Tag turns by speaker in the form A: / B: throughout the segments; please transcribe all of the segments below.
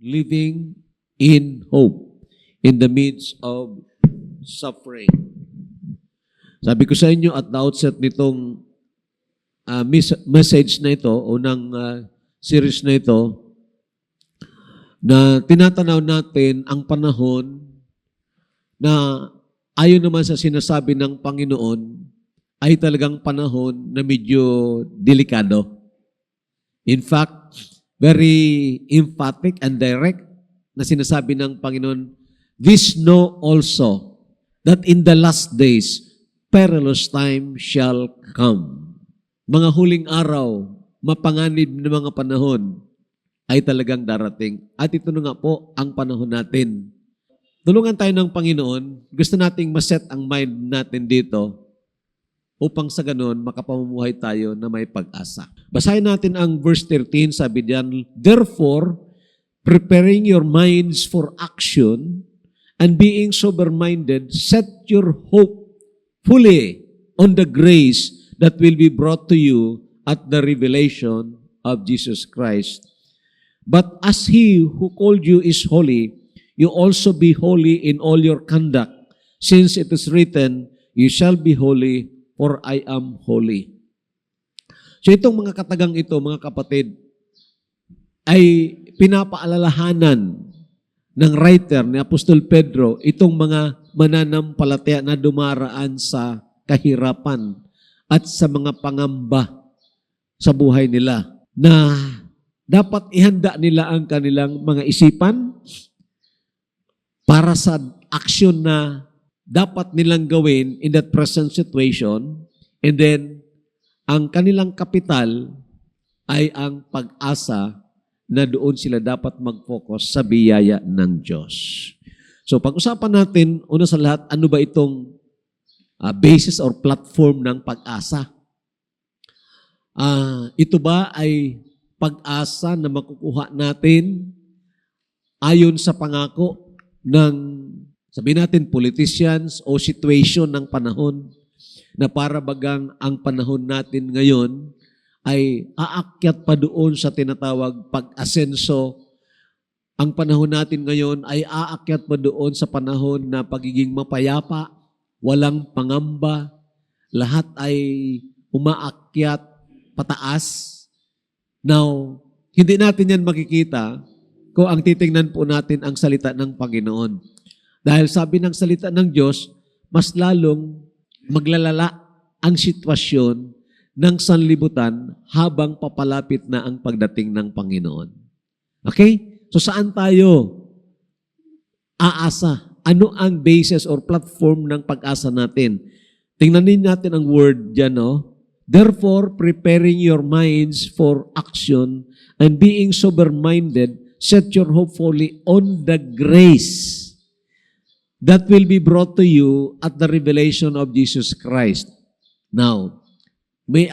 A: living in hope in the midst of suffering. Sabi ko sa inyo at the outset nitong message na ito, unang series na ito, na tinatanaw natin ang panahon na ayon naman sa sinasabi ng Panginoon ay talagang panahon na medyo delikado. In fact, very emphatic and direct na sinasabi ng Panginoon, "This know also that in the last days, perilous time shall come." Mga huling araw, mapanganib na mga panahon ay talagang darating. At ito na nga po ang panahon natin. Tulungan tayo ng Panginoon. Gusto nating maset ang mind natin dito upang sa ganun makapamumuhay tayo na may pag-asa. Basahin natin ang verse 13, sabi diyan, "Therefore, preparing your minds for action and being sober-minded, set your hope fully on the grace that will be brought to you at the revelation of Jesus Christ. But as He who called you is holy, you also be holy in all your conduct, since it is written, you shall be holy, for I am holy." So itong mga katagang ito, mga kapatid, ay pinapaalalahanan ng writer ni Apostol Pedro itong mga mananampalataya na dumaraan sa kahirapan at sa mga pangamba sa buhay nila na dapat ihanda nila ang kanilang mga isipan para sa aksyon na dapat nilang gawin in that present situation, and then ang kanilang kapital ay ang pag-asa na doon sila dapat mag-focus sa biyaya ng Diyos. So pag-usapan natin, una sa lahat, ano ba itong basis or platform ng pag-asa? Ito ba ay pag-asa na makukuha natin ayon sa pangako ng, sabihin natin, politicians o situation ng panahon na para bagang ang panahon natin ngayon ay aakyat pa doon sa tinatawag pag-asenso. Ang panahon natin ngayon ay aakyat pa doon sa panahon na pagiging mapayapa, walang pangamba, lahat ay umaakyat pataas. Now, hindi natin yan makikita kung ang titingnan po natin ang salita ng Panginoon. Dahil sabi ng salita ng Diyos, mas lalong maglalala ang sitwasyon ng sanlibutan habang papalapit na ang pagdating ng Panginoon. Okay? So saan tayo aasa? Ano ang basis or platform ng pag-asa natin? Tingnan din natin ang word dyan, no? "Therefore, preparing your minds for action and being sober-minded, set your hope fully on the grace that will be brought to you at the revelation of Jesus Christ." Now, may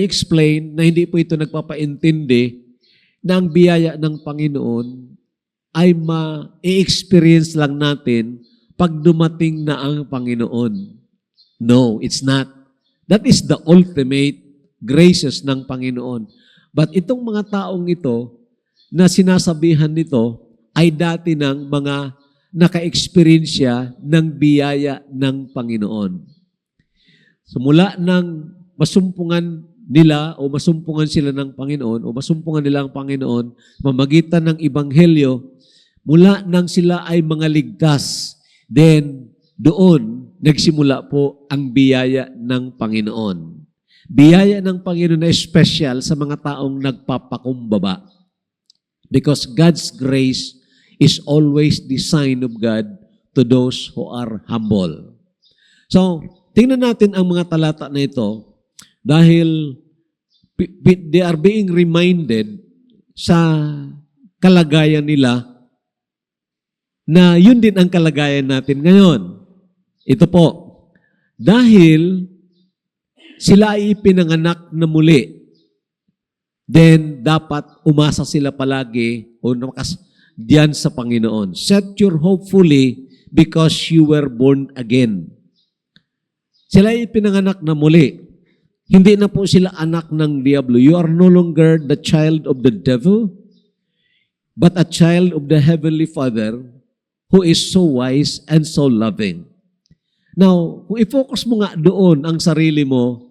A: explain na hindi po ito nagpapaintindi na ang biyaya ng Panginoon ay ma-experience lang natin pag dumating na ang Panginoon. No, it's not. That is the ultimate graces ng Panginoon. But itong mga taong ito na sinasabihan nito ay dati ng mga naka-experience ng biyaya ng Panginoon. So mula ng masumpungan nila o masumpungan sila ng Panginoon o masumpungan nila ang Panginoon, mamagitan ng Ebanghelyo, mula nang sila ay mga ligtas, then doon nagsimula po ang biyaya ng Panginoon. Biyaya ng Panginoon na special sa mga taong nagpapakumbaba. Because God's grace is always the sign of God to those who are humble. So, tingnan natin ang mga talata na ito dahil they are being reminded sa kalagayan nila na yun din ang kalagayan natin ngayon. Ito po, dahil sila ay ipinanganak na muli, then dapat umasa sila palagi o diyan sa Panginoon. Set your hope fully because you were born again. Sila ay ipinanganak na muli. Hindi na po sila anak ng Diablo. You are no longer the child of the devil. but a child of the Heavenly Father who is so wise and so loving. Now, kung i-focus mo nga doon ang sarili mo,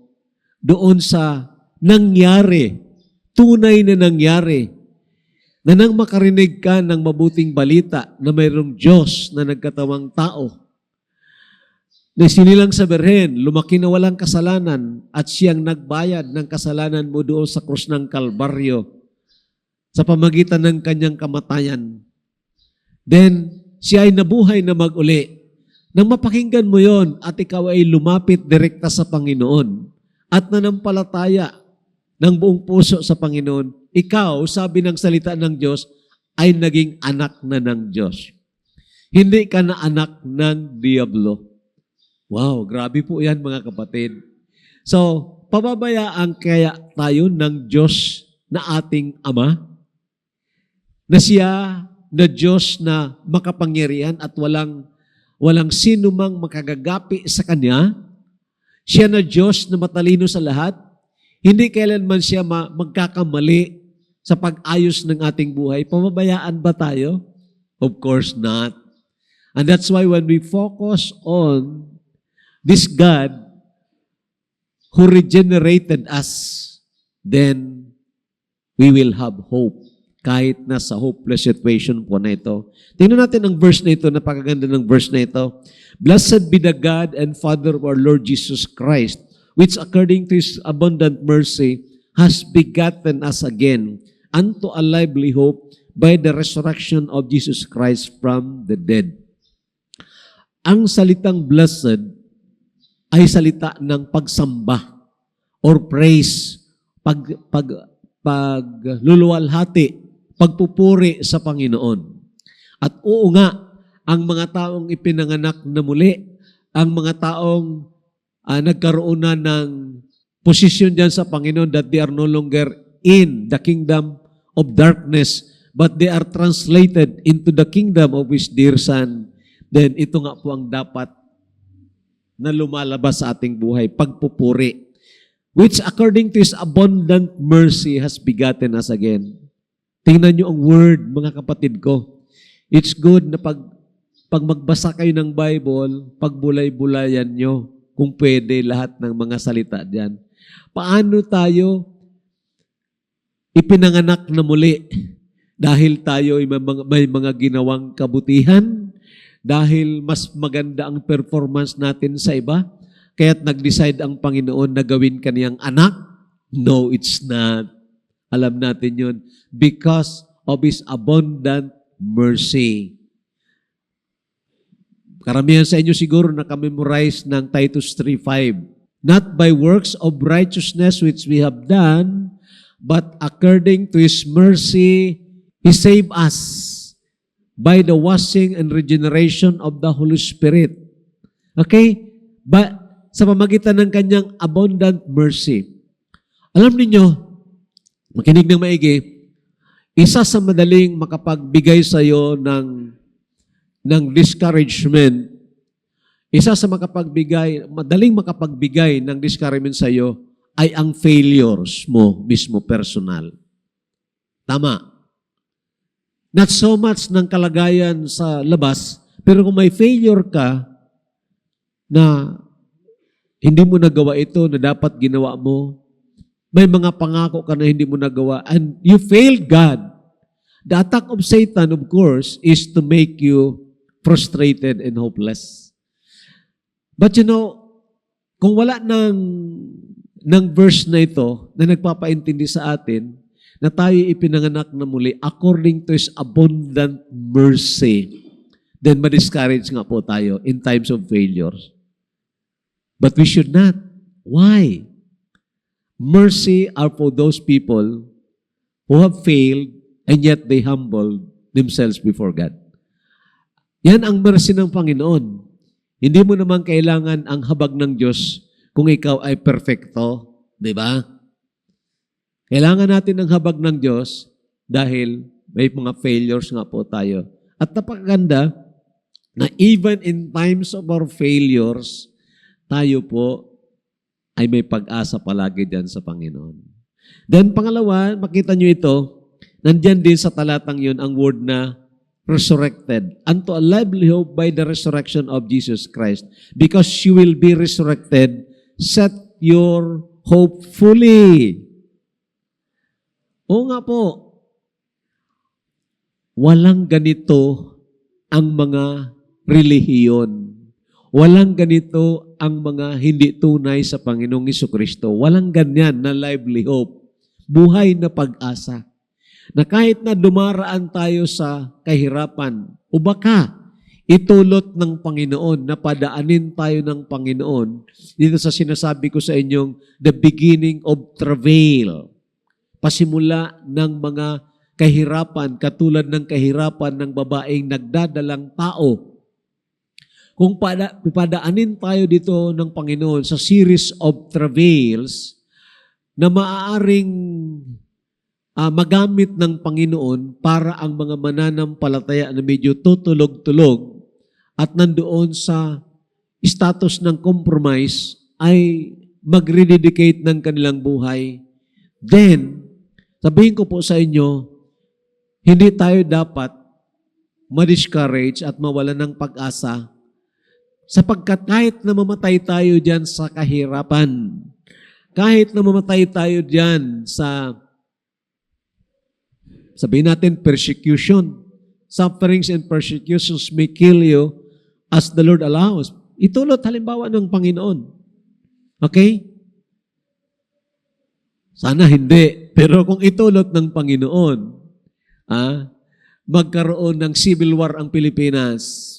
A: doon sa nangyari, tunay na nangyari, na nang makarinig ka ng mabuting balita na mayroong Diyos na nagkatawang tao, na sinilang sa Berhen, lumaki na walang kasalanan at siyang nagbayad ng kasalanan mo doon sa krus ng Kalbaryo sa pamagitan ng kanyang kamatayan. Then, siya ay nabuhay na mag-uli. Nang mapakinggan mo yon at ikaw ay lumapit direkta sa Panginoon at nanampalataya ng buong puso sa Panginoon, ikaw, sabi ng salita ng Diyos, ay naging anak na ng Diyos. Hindi ka na anak ng Diablo. Wow, grabe po yan mga kapatid. So, pababayaan kaya tayo ng Diyos na ating Ama? Na siya na Diyos na makapangyarihan at walang sino mang makagagapi sa Kanya. Siya na Diyos na matalino sa lahat. Hindi kailanman siya magkakamali sa pag-ayos ng ating buhay. Pamabayaan ba tayo? Of course not. And that's why when we focus on this God who regenerated us, then we will have hope. Kahit nasa hopeless situation po na ito. Tingnan natin ang verse na ito, napakaganda ng verse na ito. Blessed be the God and Father of our Lord Jesus Christ, which according to His abundant mercy has begotten us again unto a lively hope by the resurrection of Jesus Christ from the dead. Ang salitang blessed ay salita ng pagsamba or praise, pagluluwalhati, pagpupuri sa Panginoon. At oo nga, ang mga taong ipinanganak na muli, ang mga taong nagkaroon na ng posisyon dyan sa Panginoon that they are no longer in the kingdom of darkness, but they are translated into the kingdom of His dear Son, then ito nga po ang dapat na lumalabas sa ating buhay, pagpupuri, which according to His abundant mercy has begotten us again. Tingnan nyo ang word, mga kapatid ko. It's good na pag magbasa kayo ng Bible, pagbulay-bulayan nyo, kung pwede, lahat ng mga salita dyan. Paano tayo ipinanganak na muli? Dahil tayo ay may mga ginawang kabutihan, dahil mas maganda ang performance natin sa iba, kaya't nag-decide ang Panginoon na gawin kaniyang anak? No, it's not. Alam natin yun. Because of His abundant mercy. Karamihan sa inyo siguro nakamemorize ng Titus 3:5. Not by works of righteousness which we have done, but according to His mercy, He saved us by the washing and regeneration of the Holy Spirit. Okay? Sa pamagitan ng Kanyang abundant mercy. Alam niyo, makinig ng maigi, isa sa madaling makapagbigay sa iyo ng discouragement, isa sa madaling makapagbigay ng discouragement sa iyo ay ang failures mo mismo personal. Tama. Not so much ng kalagayan sa labas, pero kung may failure ka na hindi mo nagawa ito na dapat ginawa mo, may mga pangako ka na hindi mo nagawa, and you failed God. The attack of Satan, of course, is to make you frustrated and hopeless. But you know, kung wala ng verse na ito na nagpapaintindi sa atin na tayo ipinanganak na muli according to His abundant mercy, then ma-discourage nga po tayo in times of failures. But we should not. Why? Mercy are for those people who have failed and yet they humbled themselves before God. Yan ang mercy ng Panginoon. Hindi mo naman kailangan ang habag ng Diyos kung ikaw ay perfecto. Di ba? Kailangan natin ang habag ng Diyos dahil may mga failures nga po tayo. At napakaganda na even in times of our failures, tayo po ay may pag-asa palagi dyan sa Panginoon. Then pangalawa, makita nyo ito, Nandyan din sa talatang yun ang word na resurrected. Unto a lively hope by the resurrection of Jesus Christ. Because you will be resurrected, set your hope fully. Oo nga po, walang ganito ang mga relihiyon. Walang ganito ang mga hindi tunay sa Panginoong Jesucristo. Walang ganyan na lively hope. Buhay na pag-asa. Na kahit na dumaraan tayo sa kahirapan, o baka itulot ng Panginoon, na padaanin tayo ng Panginoon, dito sa sinasabi ko sa inyong, the beginning of travail. Pasimula ng mga kahirapan, katulad ng kahirapan ng babaeng nagdadalang tao. Kung padaanin tayo dito ng Panginoon sa series of travails na maaaring magamit ng Panginoon para ang mga mananampalataya na medyo tutulog-tulog at nandoon sa status ng compromise ay mag-rededicate ng kanilang buhay, then, sabihin ko po sa inyo, hindi tayo dapat ma-discourage at mawala ng pag-asa sapagkat kahit na mamatay tayo dyan sa kahirapan, kahit na mamatay tayo dyan sa, sabihin natin, persecution, sufferings and persecutions may kill you as the Lord allows. Itulot halimbawa ng Panginoon. Okay? Sana hindi. Pero kung itulot ng Panginoon, magkaroon ng civil war ang Pilipinas,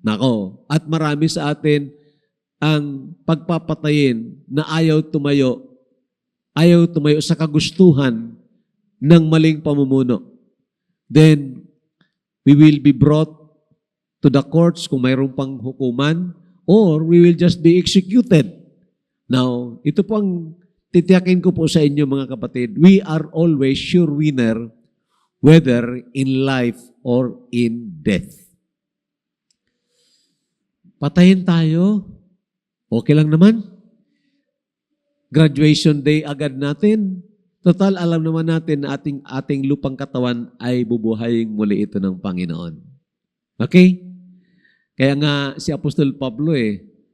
A: nako, at marami sa atin ang pagpapatayin na ayaw tumayo sa kagustuhan ng maling pamumuno. Then, we will be brought to the courts kung mayroong pang hukuman, or we will just be executed. Now, ito po ang titiyakin ko po sa inyo mga kapatid. We are always sure winner, whether in life or in death. Patayin tayo, okay lang naman. Graduation day agad natin. Total, alam naman natin na ating lupang katawan ay bubuhayin muli ito ng Panginoon. Okay? Kaya nga si Apostol Pablo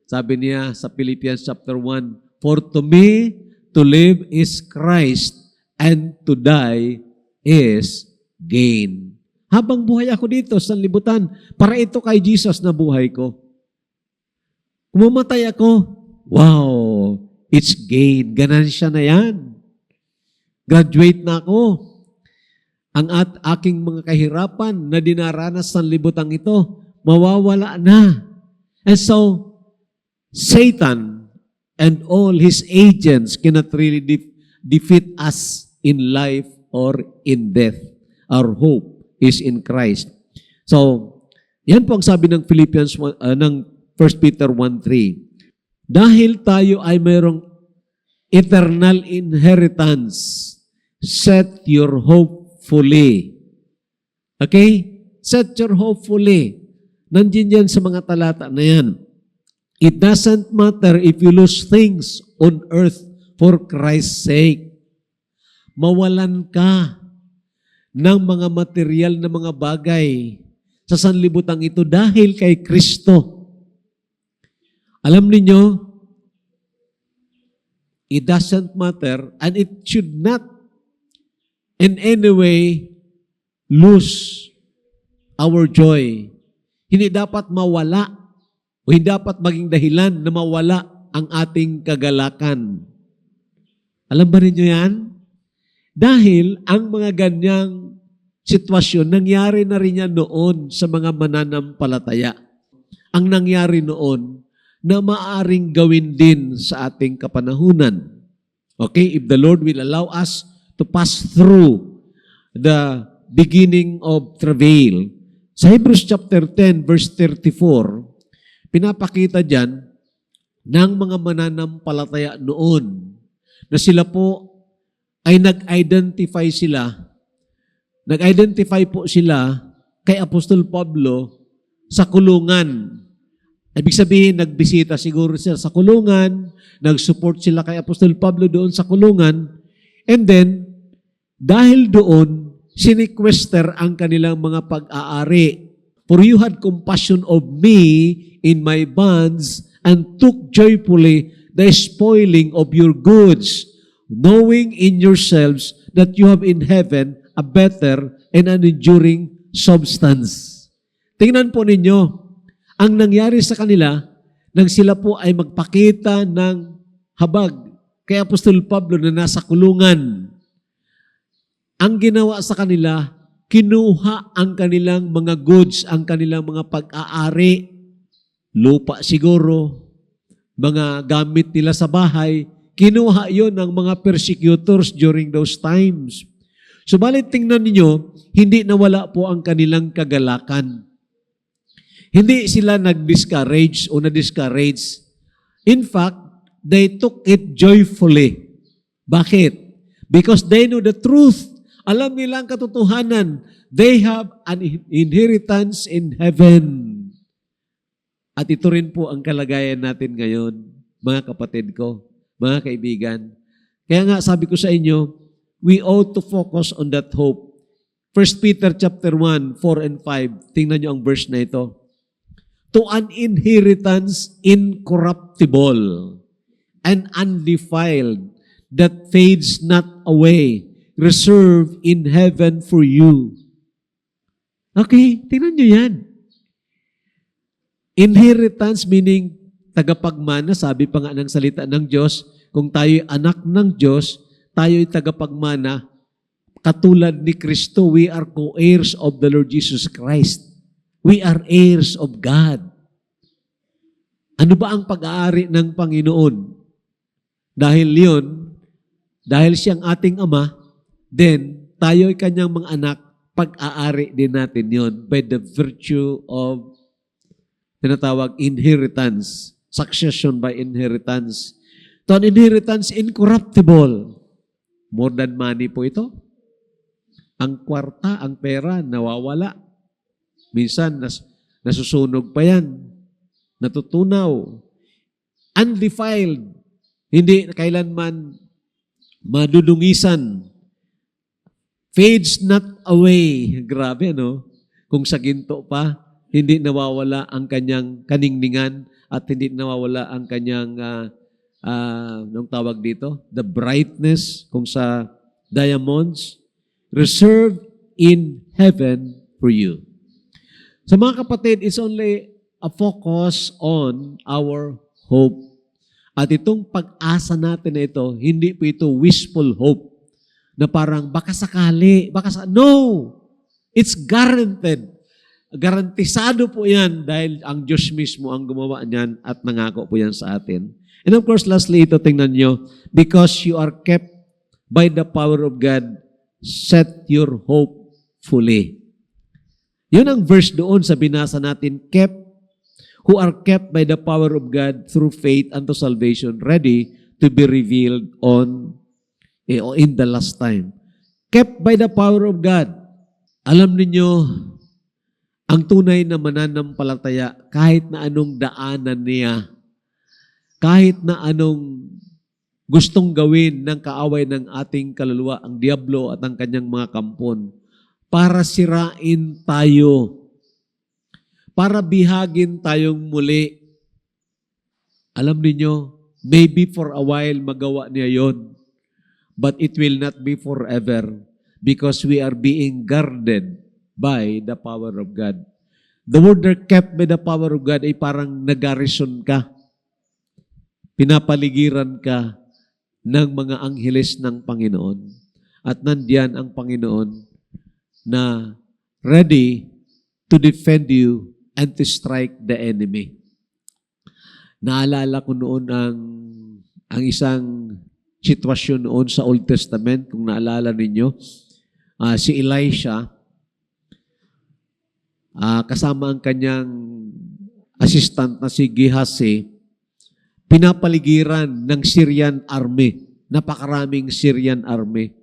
A: sabi niya sa Philippians chapter 1, for to me, to live is Christ, and to die is gain. Habang buhay ako dito sa libutan, para ito kay Jesus na buhay ko. Kung mamatay ako, wow, it's gain. Ganansya na yan. Graduate na ako. Ang aking mga kahirapan na dinaranas sa libutang ito, mawawala na. And so, Satan and all his agents cannot really defeat us in life or in death. Our hope is in Christ. So, yan po ang sabi ng Philippians ng 1 Peter 1:3. Dahil tayo ay mayroong eternal inheritance, set your hope fully. Okay? Set your hope fully. Nandiyan yan sa mga talata na yan. It doesn't matter if you lose things on earth for Christ's sake. Mawalan ka ng mga material na mga bagay sa sanlibutan ito dahil kay Kristo. Alam niyo, it doesn't matter and it should not in any way lose our joy. Hindi dapat mawala o hindi dapat maging dahilan na mawala ang ating kagalakan. Alam ba ninyo yan? Dahil ang mga ganyang sitwasyon, nangyari na rin yan noon sa mga mananampalataya. Ang nangyari noon na maaring gawin din sa ating kapanahunan. Okay? If the Lord will allow us to pass through the beginning of travail. Sa Hebrews chapter 10, verse 34, pinapakita dyan ng mga mananampalataya noon na sila po ay nag-identify po sila kay Apostol Pablo sa kulungan. Ibig sabihin, nagbisita siguro sila sa kulungan, nag-support sila kay Apostol Pablo doon sa kulungan, and then, dahil doon, sinequester ang kanilang mga pag-aari. For you had compassion of me in my bonds and took joyfully the spoiling of your goods, knowing in yourselves that you have in heaven a better and an enduring substance. Tingnan po ninyo, ang nangyari sa kanila, nang sila po ay magpakita ng habag kay Apostol Pablo na nasa kulungan, ang ginawa sa kanila, kinuha ang kanilang mga goods, ang kanilang mga pag-aari, lupa siguro, mga gamit nila sa bahay, kinuha yon ng mga persecutors during those times. Subalit tingnan ninyo, hindi nawala po ang kanilang kagalakan. Hindi sila nag-discourage o na-discourage. In fact, they took it joyfully. Bakit? Because they know the truth. Alam nila ang katotohanan. They have an inheritance in heaven. At ito rin po ang kalagayan natin ngayon, mga kapatid ko, mga kaibigan. Kaya nga sabi ko sa inyo, we ought to focus on that hope. 1 Peter chapter 1, 4 and 5. Tingnan nyo ang verse na ito. To an inheritance incorruptible and undefiled that fades not away, reserved in heaven for you. Okay, tingnan nyo yan. Inheritance meaning tagapagmana, sabi pa nga ng salita ng Diyos, kung tayo'y anak ng Diyos, tayo'y tagapagmana, katulad ni Kristo, we are co-heirs of the Lord Jesus Christ. We are heirs of God. Ano ba ang pag-aari ng Panginoon? Dahil yun, dahil siyang ating Ama, then tayo'y kanyang mga anak, pag-aari din natin yon by the virtue of tinatawag inheritance, succession by inheritance. To an inheritance incorruptible. More than money po ito. Ang kwarta, ang pera, nawawala. Minsan, nasusunog pa yan. Natutunaw. Undefiled. Hindi kailanman madudungisan. Fades not away. Grabe, no? Kung sa ginto pa, hindi nawawala ang kanyang kaningningan at hindi nawawala ang kanyang, anong tawag dito? The brightness, kung sa diamonds, reserved in heaven for you. Sa mga kapatid, it's only a focus on our hope. At itong pag-asa natin na ito, hindi po ito wishful hope na parang baka sakali, no! It's guaranteed. Garantisado po yan dahil ang Diyos mismo ang gumawa niyan at nangako po yan sa atin. And of course, lastly, ito tingnan nyo, because you are kept by the power of God, set your hope fully. Yun ang verse doon sa binasa natin, who are kept by the power of God through faith unto salvation, ready to be revealed in the last time. Kept by the power of God. Alam niyo, ang tunay na mananampalataya, kahit na anong daanan niya, kahit na anong gustong gawin ng kaaway ng ating kaluluwa, ang diablo at ang kanyang mga kampon, para sirain tayo, para bihagin tayong muli. Alam niyo, maybe for a while magawa niya yon, but it will not be forever because we are being guarded by the power of God. The word they're kept by the power of God ay parang nagarison ka. Pinapaligiran ka ng mga angheles ng Panginoon. At nandiyan ang Panginoon na ready to defend you and to strike the enemy. Naalala ko noon ang isang sitwasyon noon sa Old Testament, kung naalala ninyo, si Elisha, kasama ang kanyang assistant na si Gehazi, pinapaligiran ng Syrian army, napakaraming Syrian army.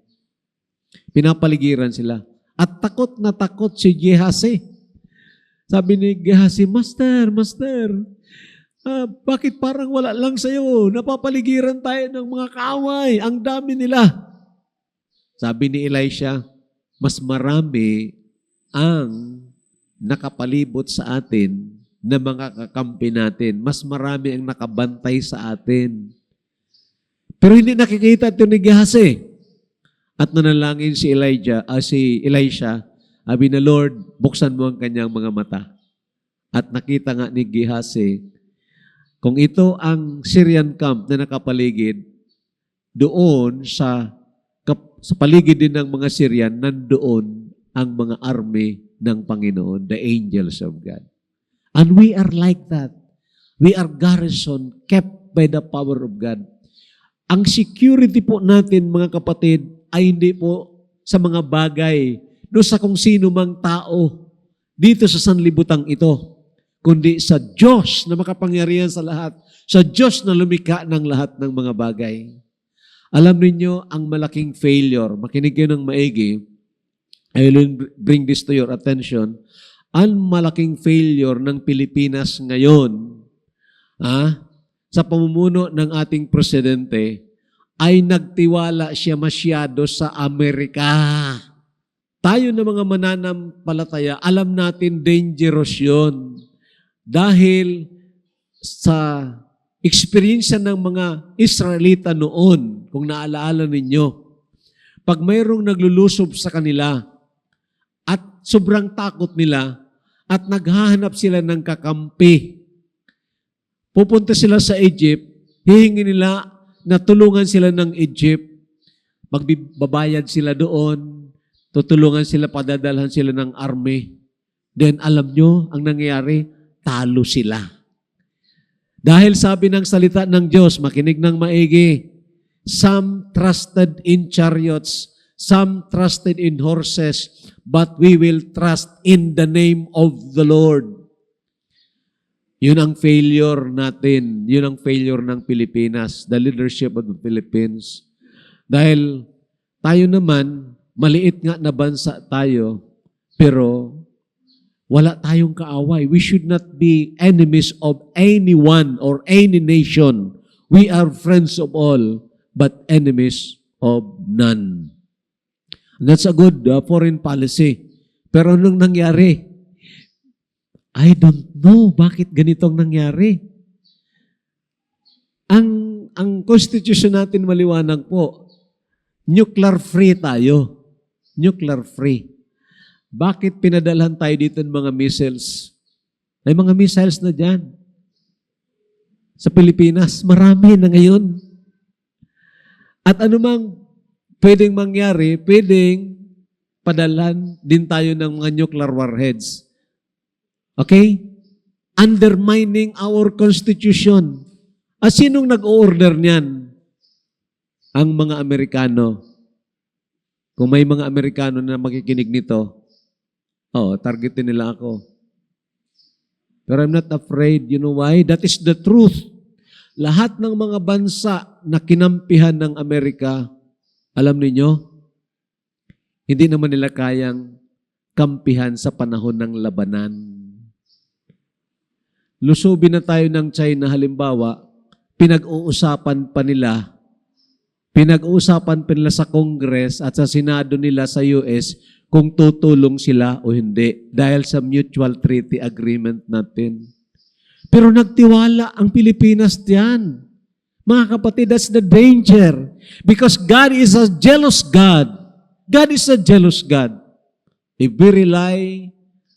A: Pinapaligiran sila. At takot na takot si Gehazi. Sabi ni Gehazi, Master, bakit parang wala lang sa'yo? Napapaligiran tayo ng mga kaaway. Ang dami nila. Sabi ni Elisha, mas marami ang nakapalibot sa atin na mga kakampi natin. Mas marami ang nakabantay sa atin. Pero hindi nakikita ito ni Gehazi. At nanalangin si Elisha, sabi na, Lord, buksan mo ang kanyang mga mata. At nakita nga ni Gehazi, kung ito ang Syrian camp na nakapaligid, doon sa paligid din ng mga Syrian, nandoon ang mga army ng Panginoon, the angels of God. And we are like that. We are garrison, kept by the power of God. Ang security po natin, mga kapatid, ay hindi po sa mga bagay, no sa kung sino mang tao dito sa sanlibutan ito, kundi sa Diyos na makapangyarihan sa lahat, sa Diyos na lumikha ng lahat ng mga bagay. Alam niyo ang malaking failure, makinig kayo ng maigi, I will bring this to your attention, ang malaking failure ng Pilipinas ngayon, sa pamumuno ng ating presidente, ay nagtiwala siya masyado sa Amerika. Tayo na mga mananampalataya, alam natin dangerous yun. Dahil sa experience ng mga Israelita noon, kung naalaala ninyo, pag mayroong naglulusob sa kanila at sobrang takot nila at naghahanap sila ng kakampi, pupunta sila sa Egypt, hihingi nila na tulungan sila ng Egypt, magbabayad sila doon, tutulungan sila, padadalhan sila ng army. Then alam nyo, ang nangyayari, talo sila. Dahil sabi ng salita ng Diyos, makinig ng maigi, some trusted in chariots, some trusted in horses, but we will trust in the name of the Lord. Yun ang failure natin. Yun ang failure ng Pilipinas, the leadership of the Philippines. Dahil tayo naman, maliit nga na bansa tayo, pero wala tayong kaaway. We should not be enemies of anyone or any nation. We are friends of all, but enemies of none. And that's a good foreign policy. Pero anong nangyari? I don't know bakit ganitong nangyari. Ang constitution natin maliwanag po, nuclear free tayo. Nuclear free. Bakit pinadalhan tayo dito ng mga missiles? May mga missiles na dyan. Sa Pilipinas, marami na ngayon. At anumang pwedeng mangyari, pwedeng padalhan din tayo ng mga nuclear warheads. Okay? Undermining our constitution. At sinong nag-order niyan? Ang mga Amerikano. Kung may mga Amerikano na makikinig nito, targetin nila ako. Pero I'm not afraid. You know why? That is the truth. Lahat ng mga bansa na kinampihan ng Amerika, alam niyo, hindi naman nila kayang kampihan sa panahon ng labanan. Lusubin na tayo ng China, halimbawa, pinag-uusapan pa nila sa Congress at sa Senado nila sa US kung tutulong sila o hindi dahil sa mutual treaty agreement natin. Pero nagtiwala ang Pilipinas diyan. Mga kapatid, that's the danger. Because God is a jealous God. God is a jealous God. If we rely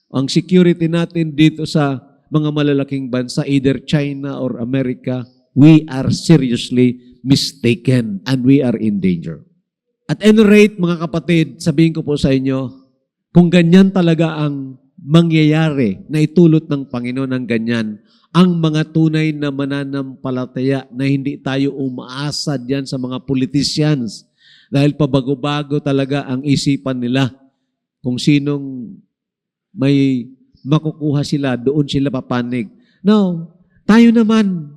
A: ang security natin dito sa mga malalaking bansa, either China or America, we are seriously mistaken and we are in danger. At any rate, mga kapatid, sabihin ko po sa inyo, kung ganyan talaga ang mangyayari na itulot ng Panginoon ng ganyan, ang mga tunay na mananampalataya na hindi tayo umaasa diyan sa mga politicians dahil pabago-bago talaga ang isipan nila. Kung sinong may makukuha sila, doon sila papanig. Now, tayo naman,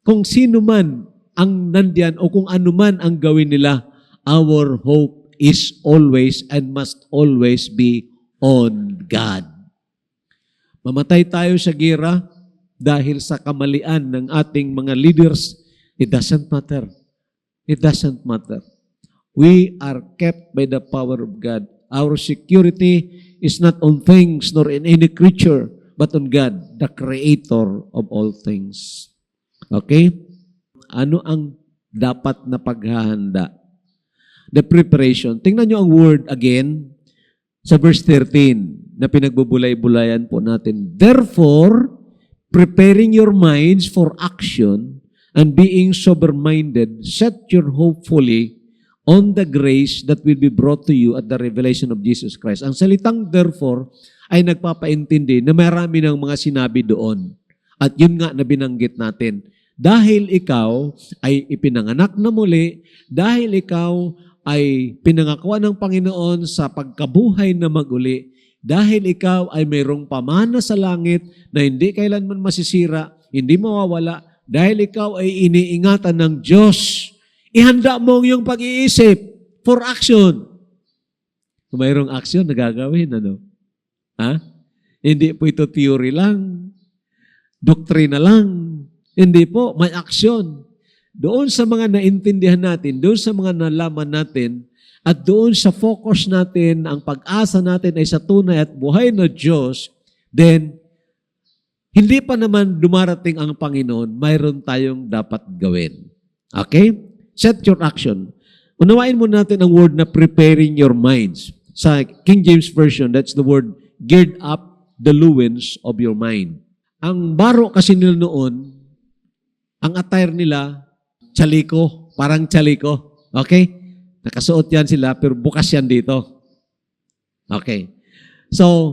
A: kung sino man ang nandiyan o kung ano man ang gawin nila, our hope is always and must always be on God. Mamatay tayo sa gera dahil sa kamalian ng ating mga leaders, it doesn't matter. It doesn't matter. We are kept by the power of God Our security is not on things nor in any creature, but on God, the Creator of all things. Okay? Ano ang dapat na paghahanda? The preparation. Tingnan nyo ang word again sa verse 13 na pinagbubulay-bulayan po natin. Therefore, preparing your minds for action and being sober-minded, set your hope fully on the grace that will be brought to you at the revelation of Jesus Christ. Ang salitang therefore ay nagpapaintindi na marami ng mga sinabi doon. At yun nga na binanggit natin. Dahil ikaw ay ipinanganak na muli, dahil ikaw ay pinangakuan ng Panginoon sa pagkabuhay na maguli, dahil ikaw ay mayroong pamana sa langit na hindi kailanman masisira, hindi mawawala, dahil ikaw ay iniingatan ng Diyos, ihanda mo ang iyong pag-iisip for action. Kung mayroong action na gagawin, ano? Ha? Hindi po ito theory lang, doktrina lang. Hindi po, may action. Doon sa mga naintindihan natin, doon sa mga nalaman natin, at doon sa focus natin, ang pag-asa natin ay sa tunay at buhay na Diyos, then, hindi pa naman dumarating ang Panginoon, mayroon tayong dapat gawin. Okay? Set your action. Unawain mo natin ang word na preparing your minds. Sa King James Version, that's the word, gird up the loins of your mind. Ang baro kasi nila noon, ang attire nila, chaliko, parang chaliko. Okay? Nakasuot yan sila, pero bukas yan dito. Okay. So,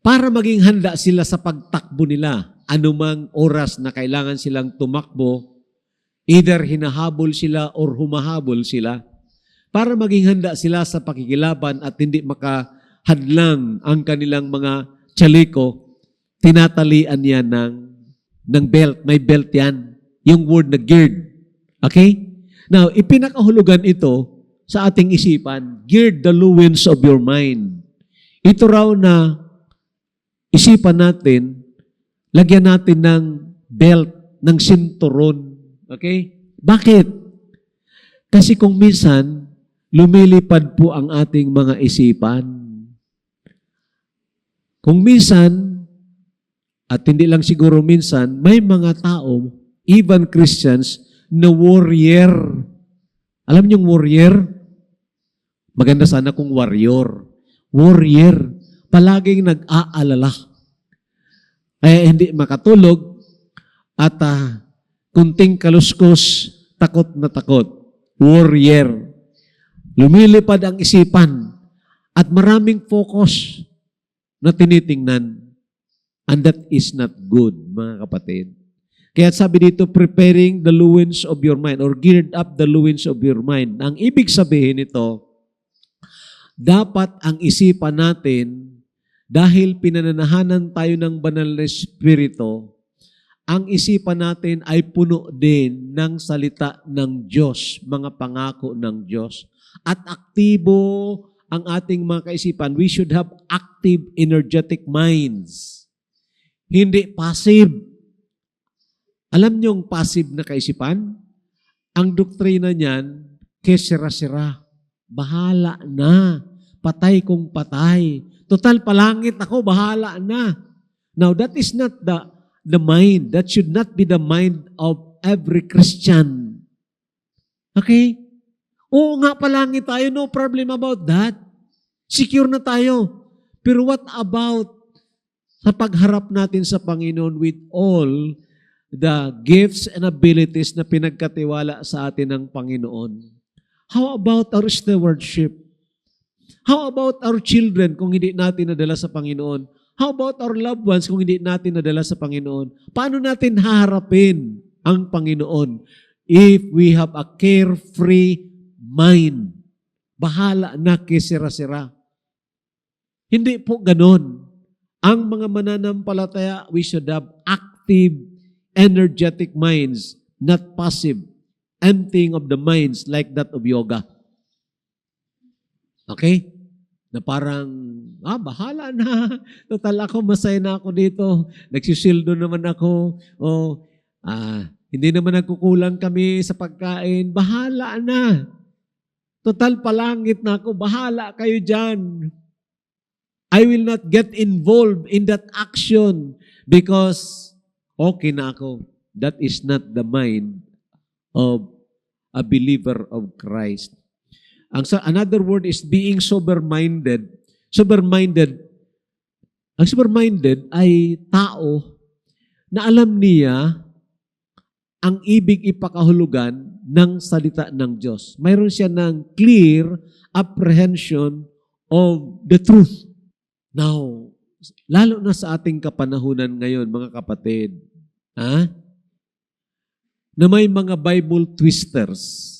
A: para maging handa sila sa pagtakbo nila, anumang oras na kailangan silang tumakbo, either hinahabol sila or humahabol sila, para maging handa sila sa pakikilaban at hindi makahadlang ang kanilang mga chaliko, tinatalian yan ng belt. May belt yan. Yung word na gird. Okay? Now, ipinakahulugan ito sa ating isipan. Gird the loins of your mind. Ito raw na isipan natin, lagyan natin ng belt, ng sinturon. Okay? Bakit? Kasi kung minsan, lumilipad po ang ating mga isipan. Kung minsan, at hindi lang siguro minsan, may mga tao, even Christians, na warrior. Alam niyong warrior? Maganda sana kung warrior. Warrior. Palaging nag-aalala. Ay hindi makatulog at kunting kaluskos, takot na takot. Warrior. Lumilipad ang isipan at maraming focus na tinitingnan. And that is not good, mga kapatid. Kaya sabi dito, preparing the loins of your mind or geared up the loins of your mind. Ang ibig sabihin nito, dapat ang isipan natin, dahil pinananahanan tayo ng banal na Espiritu, ang isipan natin ay puno din ng salita ng Diyos, mga pangako ng Diyos. At aktibo ang ating mga kaisipan. We should have active, energetic minds. Hindi passive. Alam niyong passive na kaisipan? Ang doktrina niyan, kesira-sira. Bahala na. Patay kung patay. Total palangit ako, bahala na. Now, that is not the mind. That should not be the mind of every Christian. Okay? Oo nga, palangit tayo. No problem about that. Secure na tayo. Pero what about sa pagharap natin sa Panginoon with all the gifts and abilities na pinagkatiwala sa atin ng Panginoon? How about our stewardship? How about our children kung hindi natin nadala sa Panginoon? How about our loved ones kung hindi natin nadala sa Panginoon? Paano natin haharapin ang Panginoon if we have a carefree mind? Bahala na kisira-sira. Hindi po ganon. Ang mga mananampalataya, we should have active, energetic minds, not passive, emptying of the minds like that of yoga. Okay? Na parang, bahala na. Total ako, masaya na ako dito. Nagsisildo naman ako. Hindi naman nagkukulang kami sa pagkain. Bahala na. Total palangit na ako, bahala kayo dyan. I will not get involved in that action because okay na ako. That is not the mind of a believer of Christ. Another word is being sober-minded. Ang sober-minded ay tao na alam niya ang ibig ipakahulugan ng salita ng Diyos. Mayroon siya ng clear apprehension of the truth. Now, lalo na sa ating kapanahunan ngayon, mga kapatid, na may mga Bible twisters,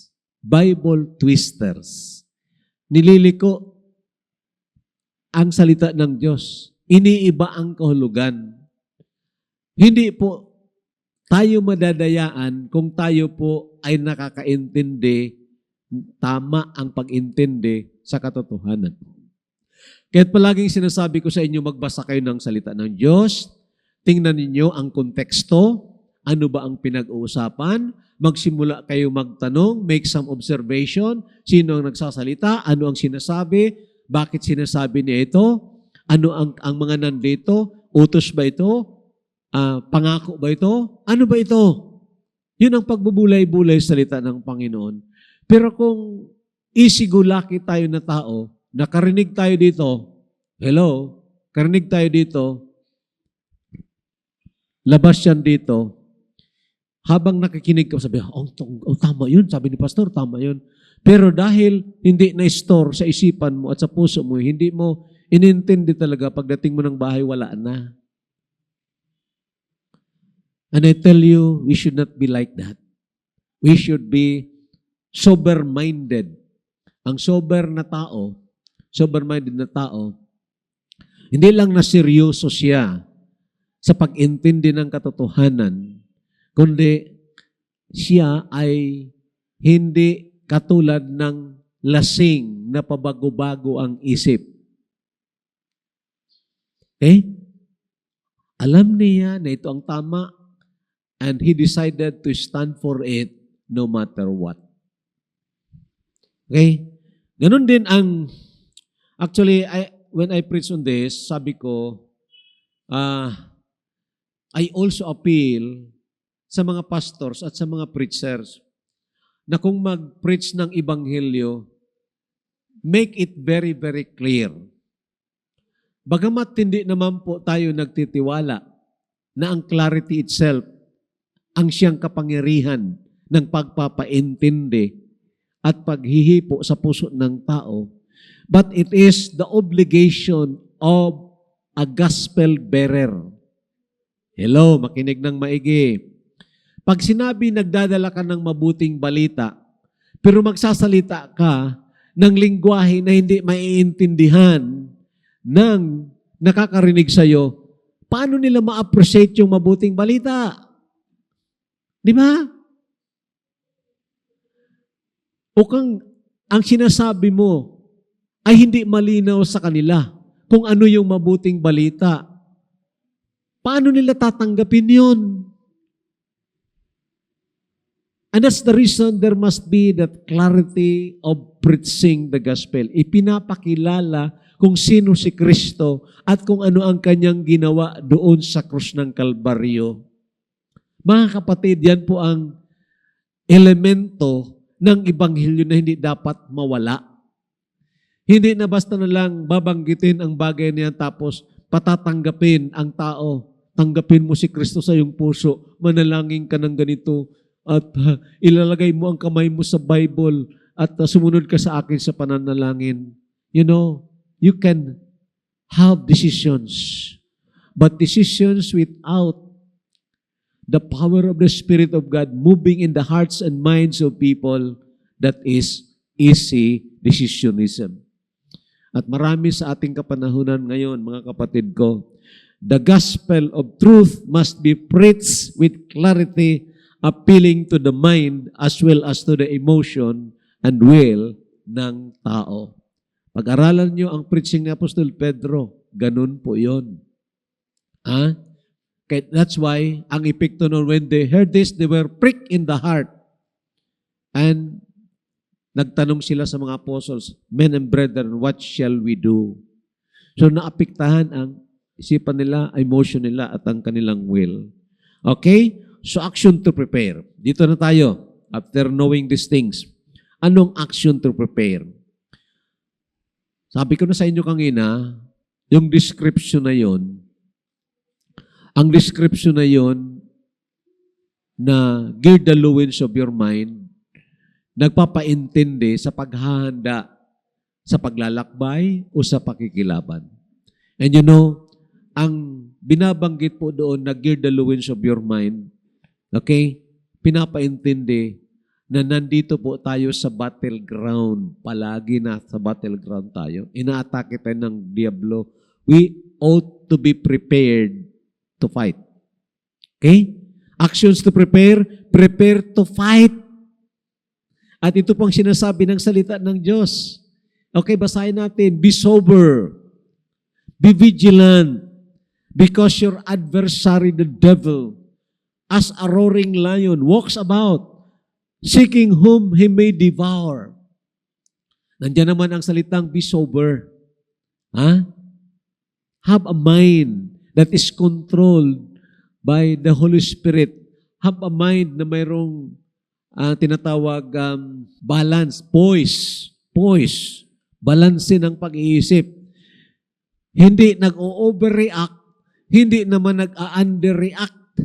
A: nililiko ang salita ng Diyos. Iniiba ang kahulugan. Hindi po tayo madadayaan kung tayo po ay nakakaintindi, tama ang pag-intindi sa katotohanan. Kaya't palaging sinasabi ko sa inyo, magbasa kayo ng salita ng Diyos, tingnan ninyo ang konteksto, ano ba ang pinag-uusapan, magsimula kayo magtanong, make some observation, sino ang nagsasalita, ano ang sinasabi, bakit sinasabi niya ito, ano ang mga nandito, utos ba ito, pangako ba ito, ano ba ito? Yun ang pagbubulay-bulay sa salita ng Panginoon. Pero kung isigulaki tayo na tao, nakarinig tayo dito, karinig tayo dito, labas yan dito, habang nakikinig ka, sabi, tama yun, sabi ni Pastor, tama yun. Pero dahil hindi na-store sa isipan mo at sa puso mo, hindi mo inintindi talaga, pagdating mo ng bahay, wala na. And I tell you, we should not be like that. We should be sober-minded. Ang sober-minded na tao, hindi lang na seryoso siya sa pag-intindi ng katotohanan, kundi siya ay hindi katulad ng lasing na pabago-bago ang isip. Okay? Alam niya na ito ang tama and he decided to stand for it no matter what. Okay? Ganun din actually, when I preach on this, sabi ko, I also appeal sa mga pastors at sa mga preachers na kung mag-preach ng Ebanghelyo, make it very, very clear. Bagamat hindi naman po tayo nagtitiwala na ang clarity itself ang siyang kapangyarihan ng pagpapaintindi at paghihipo sa puso ng tao, but it is the obligation of a gospel bearer. Hello, makinig ng maigi. Pag sinabi nagdadala ka ng mabuting balita, pero magsasalita ka ng lingwahe na hindi maiintindihan ng nakakarinig sa'yo, paano nila ma-appreciate yung mabuting balita? Di ba? O ang sinasabi mo ay hindi malinaw sa kanila kung ano yung mabuting balita. Paano nila tatanggapin yun? And that's the reason there must be that clarity of preaching the gospel. Ipinapakilala kung sino si Kristo at kung ano ang kanyang ginawa doon sa krus ng Kalbaryo. Mga kapatid, yan po ang elemento ng Ebanghelyo na hindi dapat mawala. Hindi na basta na lang babanggitin ang bagay niya tapos patatanggapin ang tao. Tanggapin mo si Kristo sa iyong puso, manalangin ka ng ganito, at ilalagay mo ang kamay mo sa Bible at sumunod ka sa akin sa pananalangin. You know, you can have decisions, but decisions without the power of the Spirit of God moving in the hearts and minds of people, that is easy decisionism. At marami sa ating kapanahunan ngayon, mga kapatid ko, the gospel of truth must be preached with clarity, appealing to the mind as well as to the emotion and will ng tao. Pag-aralan nyo ang preaching ni Apostol Pedro, ganun po yun. That's why, ang epekto nun, when they heard this, they were pricked in the heart. And nagtanong sila sa mga apostles, "Men and brethren, what shall we do?" So naapektahan ang isipan nila, emotion nila, at ang kanilang will. Okay? So action to prepare. Dito na tayo, after knowing these things. Anong action to prepare? Sabi ko na sa inyo kanina, yung description na yon, ang description na yon na gird the loins of your mind, nagpapaintindi sa paghahanda sa paglalakbay o sa pakikilaban. And you know, ang binabanggit po doon na gird the loins of your mind, okay, pinapaintindi na nandito po tayo sa battleground. Palagi na sa battleground tayo. Inaatake tayo ng diablo. We ought to be prepared to fight. Okay? Actions to prepare, prepare to fight. At ito pang sinasabi ng salita ng Diyos. Okay, basahin natin. Be sober. Be vigilant. Because your adversary, the devil, as a roaring lion, walks about, seeking whom he may devour. Nandiyan naman ang salitang be sober. Have a mind that is controlled by the Holy Spirit. Have a mind na mayroong tinatawag balance, poise. Balansin ang pag-iisip. Hindi nag-overreact, hindi naman nag-underreact,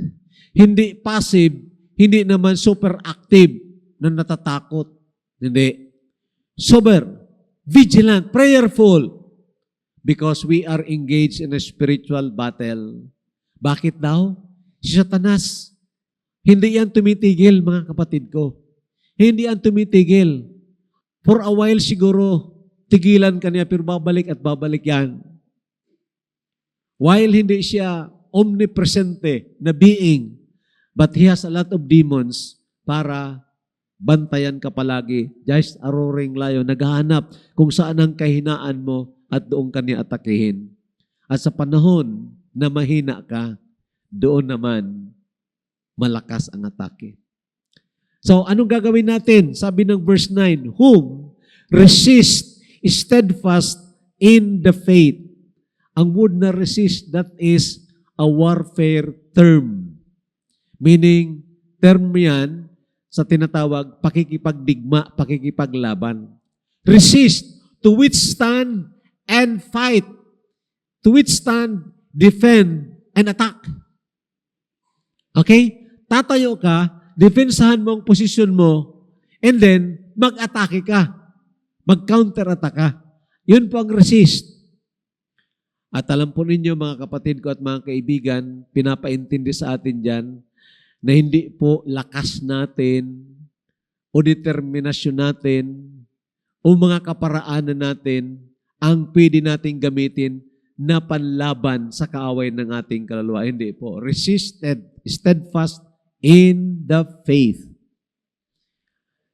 A: hindi passive, hindi naman super active na natatakot. Hindi. Sober, vigilant, prayerful, because we are engaged in a spiritual battle. Bakit daw? Si Satanas, hindi yan tumitigil, mga kapatid ko. Hindi yan tumitigil. For a while siguro, tigilan ka niya, pero babalik at babalik yan. While hindi siya omnipresente na being, but he has a lot of demons para bantayan ka palagi. Just a roaring lion, naghahanap kung saan ang kahinaan mo at doon ka niya atakihin. At sa panahon na mahina ka, doon naman malakas ang atake. So, anong gagawin natin? Sabi ng verse 9, whom resist steadfast in the faith. Ang word na resist, that is a warfare term. Meaning, term yan sa tinatawag pakikipagdigma, pakikipaglaban. Resist, to withstand and fight. To withstand, defend, and attack. Okay? Tatayo ka, defensahan mo ang posisyon mo, and then, mag-atake ka. Mag-counter-attack ka. Yun po ang resist. At alam po ninyo, mga kapatid ko at mga kaibigan, pinapaintindi sa atin dyan, na hindi po lakas natin o determinasyon natin o mga kaparaanan natin ang pwede nating gamitin na panlaban sa kaaway ng ating kaluluwa. Hindi po. Resisted, steadfast in the faith.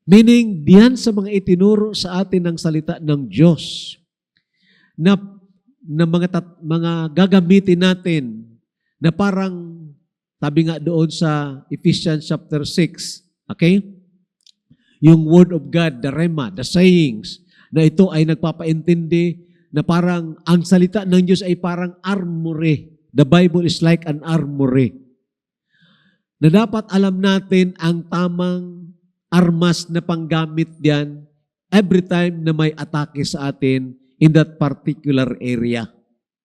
A: Meaning, diyan sa mga itinuro sa atin ng salita ng Diyos na mga gagamitin natin na parang sabi nga doon sa Ephesians chapter 6, okay? Yung word of God, the rema, the sayings, na ito ay nagpapaintindi na parang ang salita ng Diyos ay parang armory. The Bible is like an armory. Na dapat alam natin ang tamang armas na panggamit diyan every time na may atake sa atin in that particular area.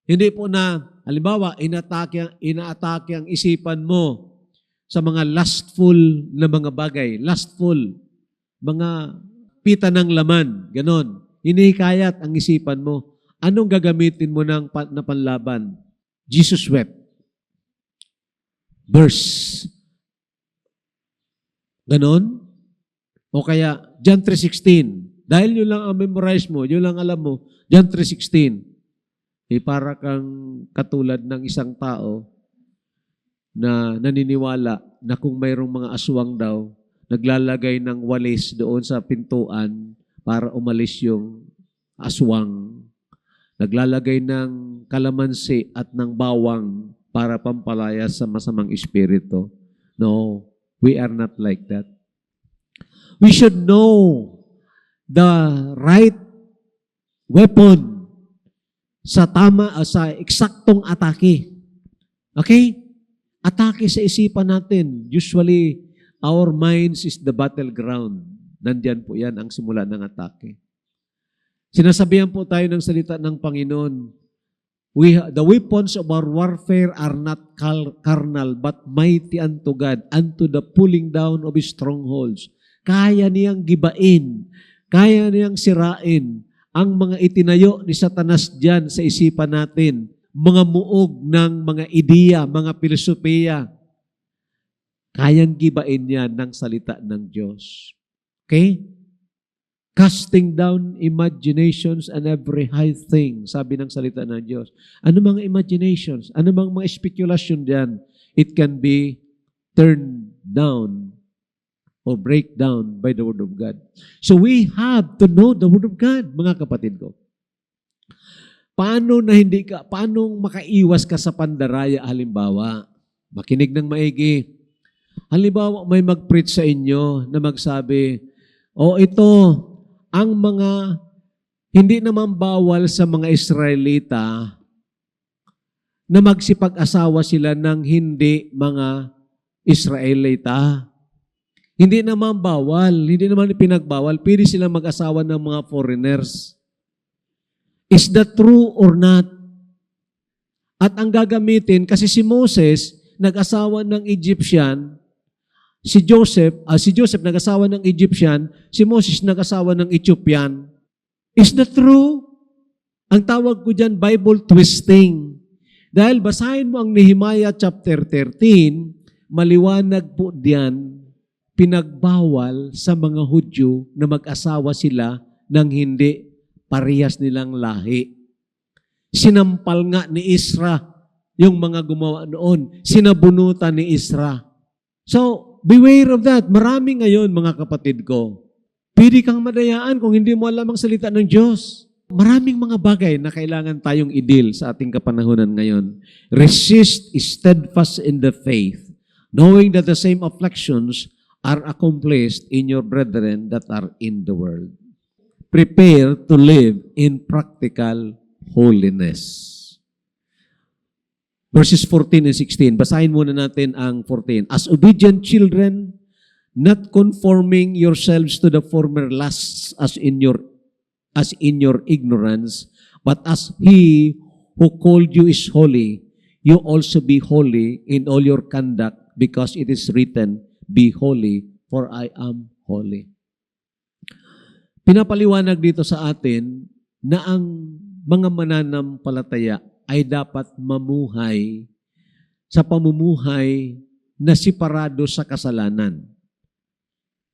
A: Hindi po na, halimbawa, inaatake ang isipan mo sa mga lustful na mga bagay. Lustful, mga pita ng laman, ganon. Hinihikayat ang isipan mo. Anong gagamitin mo na panlaban? Jesus wept. Verse. Ganon? O kaya, John 3:16. Dahil yun lang ang memorize mo, yun lang alam mo, John 3:16. Para kang katulad ng isang tao na naniniwala na kung mayroong mga aswang daw, naglalagay ng walis doon sa pintuan para umalis yung aswang. Naglalagay ng kalamansi at ng bawang para pampalaya sa masamang espiritu. No, we are not like that. We should know the right weapon sa sa eksaktong atake. Okay? Atake sa isipan natin. Usually, our minds is the battleground. Nandyan po yan ang simula ng atake. Sinasabihan po tayo ng salita ng Panginoon, the weapons of our warfare are not carnal, but mighty unto God, unto the pulling down of strongholds. Kaya niyang gibain, kaya niyang sirain ang mga itinayo ni Satanas dyan sa isipan natin, mga muog ng mga ideya, mga filosofiya. Kayang gibain yan ng salita ng Diyos. Okay? Casting down imaginations and every high thing, sabi ng salita ng Diyos. Ano mga imaginations? Ano mga spekulasyon diyan? It can be turned down or break down by the Word of God. So we have to know the Word of God, mga kapatid ko. Paano makaiwas ka sa pandaraya halimbawa? Makinig ng maigi. Halimbawa, may mag-preach sa inyo na magsabi, ito, ang mga hindi naman bawal sa mga Israelita na magsipag-asawa sila ng hindi mga Israelita. Hindi naman bawal, hindi naman pinagbawal, pwede silang mag-asawa ng mga foreigners. Is that true or not? At ang gagamitin, kasi si Moses nag-asawa ng Egyptian, si Joseph nag-asawa ng Egyptian, si Moses nag-asawa ng Ethiopian. Is that true? Ang tawag ko dyan, Bible twisting. Dahil basahin mo ang Nehemiah chapter 13, maliwanag po diyan, pinagbawal sa mga Hudyo na mag-asawa sila ng hindi parehas nilang lahi. Sinampal nga ni Isra yung mga gumawa noon. Sinabunutan ni Isra. So, beware of that. Marami ngayon, mga kapatid ko. Pwede kang madayaan kung hindi mo alam ang salita ng Diyos. Maraming mga bagay na kailangan tayong i-deal sa ating kapanahunan ngayon. Resist steadfast in the faith, knowing that the same afflictions are accomplished in your brethren that are in the world. Prepare to live in practical holiness. Verses 14 and 16. Basahin muna natin ang 14. As obedient children, not conforming yourselves to the former lusts as in your ignorance, but as He who called you is holy, you also be holy in all your conduct, because it is written, be holy, for I am holy. Pinapaliwanag dito sa atin na ang mga mananampalataya ay dapat mamuhay sa pamumuhay na separado sa kasalanan.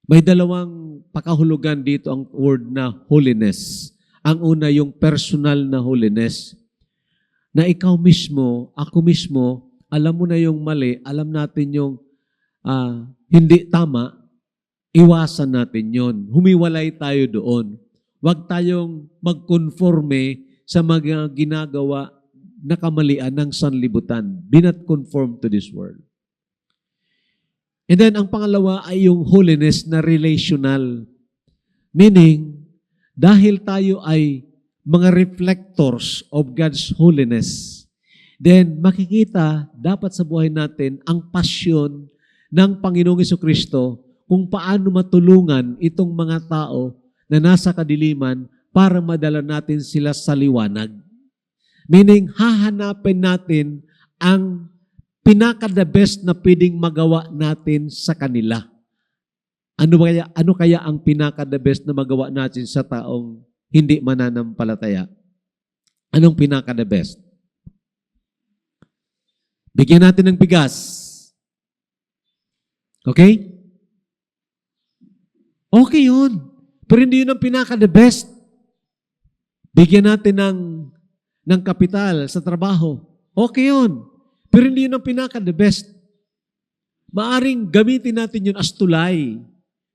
A: May dalawang pakahulugan dito ang word na holiness. Ang una yung personal na holiness. Na ikaw mismo, ako mismo, alam mo na yung mali, alam natin yung hindi tama, iwasan natin yon. Humiwalay tayo doon. Huwag tayong magkonforme sa mga ginagawa na kamalian ng sanlibutan. Be not conformed to this world. And then, ang pangalawa ay yung holiness na relational. Meaning, dahil tayo ay mga reflectors of God's holiness, then makikita dapat sa buhay natin ang pasyon ng Panginoong Jesucristo kung paano matulungan itong mga tao na nasa kadiliman para madala natin sila sa liwanag. Meaning, hahanapin natin ang pinaka-the best na pwedeng magawa natin sa kanila. Ano kaya ang pinaka-the best na magawa natin sa taong hindi mananampalataya? Anong pinaka-the best? Bigyan natin ng bigas. Okay? Okay yun. Pero hindi yun ang pinaka-the best. Bigyan natin ng kapital sa trabaho. Okay yun. Pero hindi yun ang pinaka-the best. Maaring gamitin natin yun as tulay.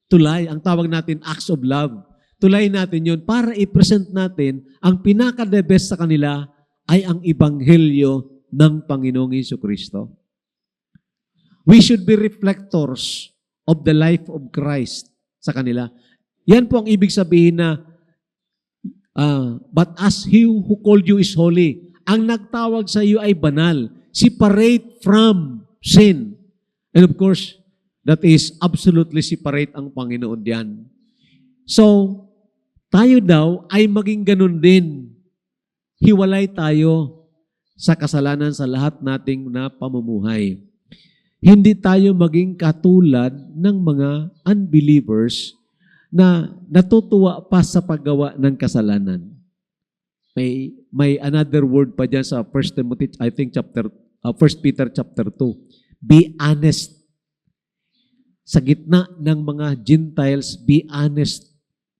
A: Tulay, ang tawag natin acts of love. Tulay natin yun para i-present natin ang pinaka-the best sa kanila ay ang ebanghelyo ng Panginoong Jesucristo. We should be reflectors of the life of Christ sa kanila. Yan po ang ibig sabihin na, but as He who called you is holy. Ang nagtawag sa iyo ay banal. Separate from sin. And of course, that is absolutely separate ang Panginoon diyan. So, tayo daw ay maging ganun din. Hiwalay tayo sa kasalanan sa lahat nating na pamumuhay. Hindi tayo maging katulad ng mga unbelievers na natutuwa pa sa paggawa ng kasalanan. May another word pa dyan sa 1 Timothy, I think 1 Peter chapter 2. Be honest. Sa gitna ng mga Gentiles, be honest.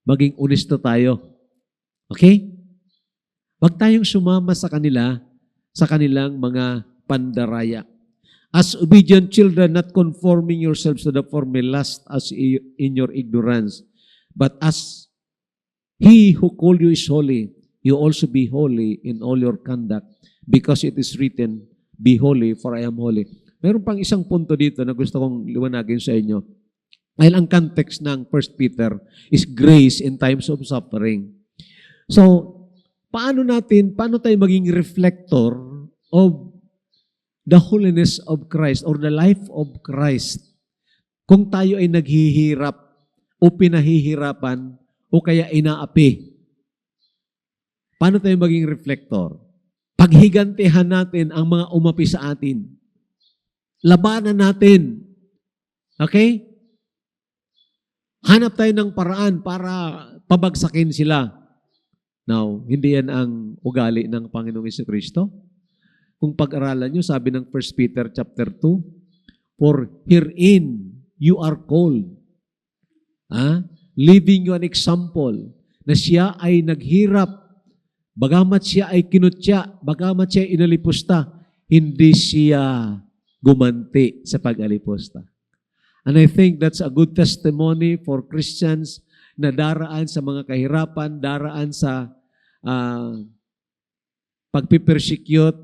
A: Maging honesto tayo. Okay? Huwag tayong sumama sa kanila, sa kanilang mga pandaraya. As obedient children, not conforming yourselves to the former lust as in your ignorance, but as He who called you is holy, you also be holy in all your conduct, because it is written, be holy, for I am holy. Meron pang isang punto dito na gusto kong liwanagin sa inyo. Dahil ang context ng 1 Peter is grace in times of suffering. So, paano tayo maging reflector of the holiness of Christ or the life of Christ kung tayo ay naghihirap o pinahihirapan o kaya inaapi? Paano tayo maging reflector? Paghigantihan natin ang mga umapi sa atin. Labanan natin. Okay? Hanap tayo ng paraan para pabagsakin sila. Now, hindi yan ang ugali ng Panginoong Jesucristo. Kung pag-aralan nyo, sabi ng 1 Peter chapter 2, for herein you are called, leaving you an example, na siya ay naghirap, bagamat siya ay kinutya, bagamat siya ay inalipusta, hindi siya gumanti sa pag-alipusta. And I think that's a good testimony for Christians na daraan sa mga kahirapan, daraan sa pagpipersecute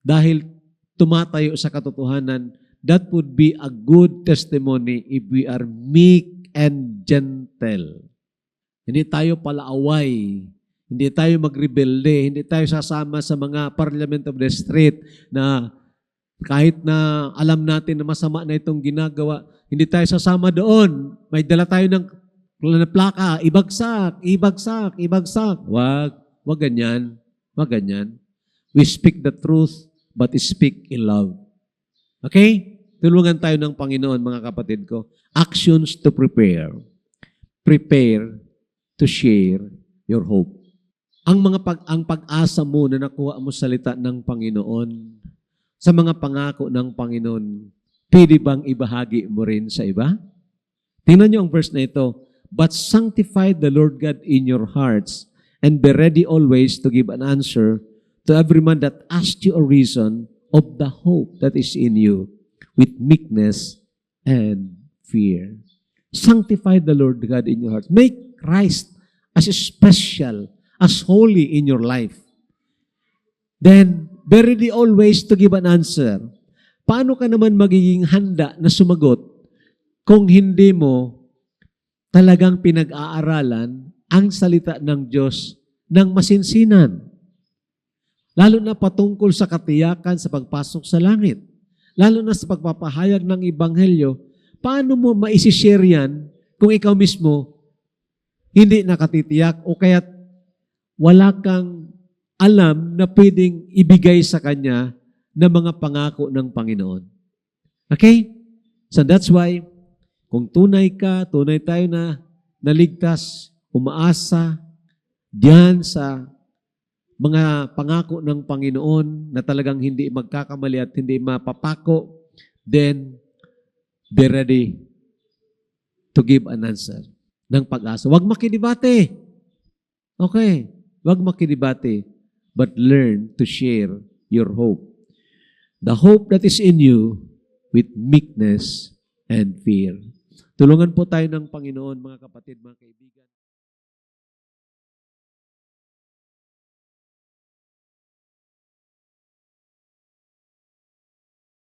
A: dahil tumatayo sa katotohanan. That would be a good testimony if we are meek and gentle. Hindi tayo palaaway, hindi tayo magrebelde, hindi tayo sasama sa mga parliament of the street na kahit na alam natin na masama na itong ginagawa, hindi tayo sasama doon. May dala tayo ng plaka, ibagsak, ibagsak, ibagsak. Wag ganyan. Wag ganyan. We speak the truth, but speak in love. Okay? Tulungan tayo ng Panginoon, mga kapatid ko. Actions to prepare. Prepare to share your hope. Ang pag-asa mo na nakuha mo salita ng Panginoon, sa mga pangako ng Panginoon, pwede bang ibahagi mo rin sa iba? Tingnan niyo ang verse na ito. But sanctify the Lord God in your hearts, and be ready always to give an answer to every man that asks you a reason of the hope that is in you, with meekness and fear. Sanctify the Lord God in your heart. Make Christ as special, as holy in your life. Then, be ready always to give an answer. Paano ka naman magiging handa na sumagot kung hindi mo talagang pinag-aaralan ang salita ng Diyos ng masinsinan? Lalo na patungkol sa katiyakan sa pagpasok sa langit. Lalo na sa pagpapahayag ng Ebanghelyo, paano mo maisishare yan kung ikaw mismo hindi nakatitiyak o kaya wala kang alam na pwedeng ibigay sa Kanya ng mga pangako ng Panginoon. Okay? So that's why, kung tunay tayo na naligtas, umaasa diyan sa mga pangako ng Panginoon na talagang hindi magkakamali at hindi mapapako, then be ready to give an answer ng pag-asa. Huwag makidibate. Okay. Huwag makidibate, but learn to share your hope. The hope that is in you with meekness and fear. Tulungan po tayo ng Panginoon, mga kapatid, mga kaibigan.